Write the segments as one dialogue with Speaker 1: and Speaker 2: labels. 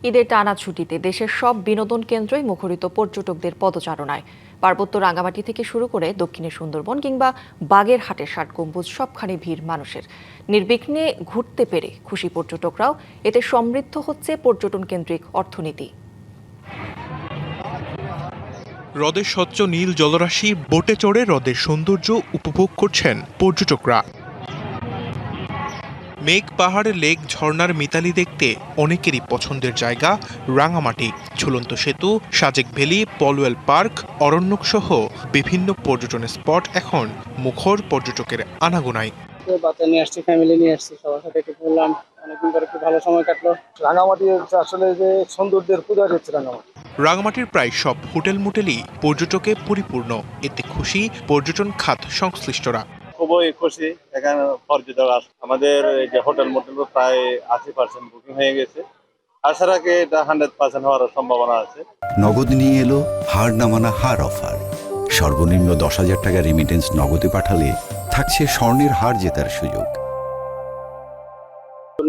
Speaker 1: ঈদের টানা ছুটিতে দেশের সব বিনোদন কেন্দ্রই মুখরিত পর্যটকদের পদচারণায়। পার্বত্য রাঙ্গামাটি থেকে শুরু করে দক্ষিণে সুন্দরবন কিংবা বাগেরহাটের ৬০ গম্বুজ সবখানে ভিড় মানুষের। নির্বিঘ্নে ঘুরতে পেরে খুশি পর্যটকরাও। এতে সমৃদ্ধ হচ্ছে পর্যটন কেন্দ্রিক অর্থনীতি।
Speaker 2: হ্রদের স্বচ্ছ নীল জলরাশি, বোটে চড়ে হ্রদের সৌন্দর্য উপভোগ করছেন পর্যটকরা। মেঘ পাহাড়ে লেক ঝর্ণার মিতালি দেখতে অনেকেরই পছন্দের জায়গা রাঙামাটি। ঝুলন্ত সেতু, সাজেক ভ্যালি, পলওয়েল পার্ক, অরণ্যক সহ বিভিন্ন পর্যটন স্পট এখন মুখর পর্যটকের আনাগোনায়।
Speaker 3: বাচ্চা নিয়ে আসছি, ফ্যামিলি নিয়ে আসছি, সবার সাথে একটু ঘুরলাম, অনেকদিন পরে একটু ভালো সময় কাটলো।
Speaker 4: রাঙামাটি আসলে যে সৌন্দর্যের পূজা হচ্ছে রাঙামাটি।
Speaker 2: রাঙামাটির প্রায় সব হোটেল মোটেলই পর্যটকে পরিপূর্ণ। এতে খুশি পর্যটন খাত সংশ্লিষ্টরা।
Speaker 5: খুবই খুশি এখানে পর্যটক আসে। আমাদের এই যে হোটেল মোটেল প্রায় 80% বুকিং হয়ে গেছে। আশা রাখি এটা 100% হওয়ার সম্ভাবনা আছে।
Speaker 6: নগদ নিয়ে এলো হার নামানা হার অফার। সর্বনিম্ন 10,000 টাকা রেমিটেন্স নগদে পাঠালে থাকছে স্বর্ণের হার জেতার সুযোগ।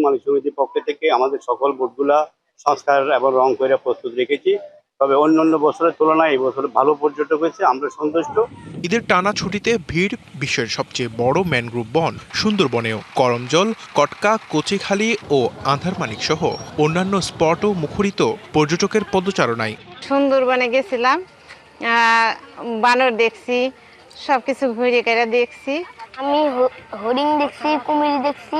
Speaker 7: মালিক সমিতির পক্ষ থেকে আমাদের সকল বোটগুলা সংস্কার এবং রং করে প্রস্তুত রেখেছি। তবে অন্যান্য বছরের তুলনায় এই বছর ভালো পর্যটক হয়েছে, আমরা সন্তুষ্ট।
Speaker 2: ঈদের টানা ছুটিতে ভিড় বিশ্বের সবচেয়ে বড় ম্যানগ্রোভ বন সুন্দরবনেও। করমজল, কটকা, কচিখালী ও আন্ধারমানিক সহ অন্যান্য স্পটও মুখরিত পর্যটকের পদচারণায়।
Speaker 8: সুন্দরবনে গেছিলাম, বানর দেখছি, সবকিছু ঘুরে ঘুরে দেখছি।
Speaker 9: আমি হরিণ দেখছি, কুমির দেখছি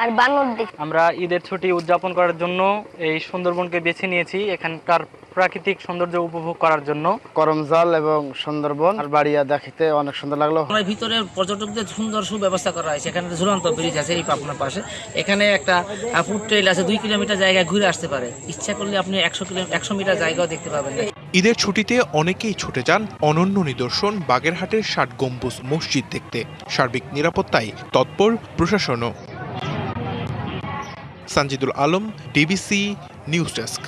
Speaker 9: আর বানর দেখছি।
Speaker 10: আমরা ঈদের ছুটি উদযাপন করার জন্য এই সুন্দরবনকে বেছে নিয়েছি, এখানকার প্রাকৃতিক সৌন্দর্য উপভোগ করার জন্য।
Speaker 3: করমজল এবং সুন্দরবন আর বাড়িয়া দেখতে অনেক সুন্দর লাগলো।
Speaker 11: ভিতরে পর্যটকদের সুন্দর সুব্যবস্থা করা হয়েছে। এখানে ঝুলন্ত ব্রিজ আছে এই পাবনার পাশে। এখানে একটা ফুড ট্রেল আছে, 2 কিলোমিটার জায়গায় ঘুরে আসতে পারে। ইচ্ছা করলে আপনি 100 মিটার জায়গাও দেখতে পাবেন।
Speaker 2: ঈদের ছুটিতে অনেকেই ছুটে যান অনন্য নিদর্শন বাগেরহাটের ৬০ গম্বুজ মসজিদ দেখতে। সার্বিক নিরাপত্তায় তৎপর প্রশাসনও। Sanjidul Alam, DBC news desk.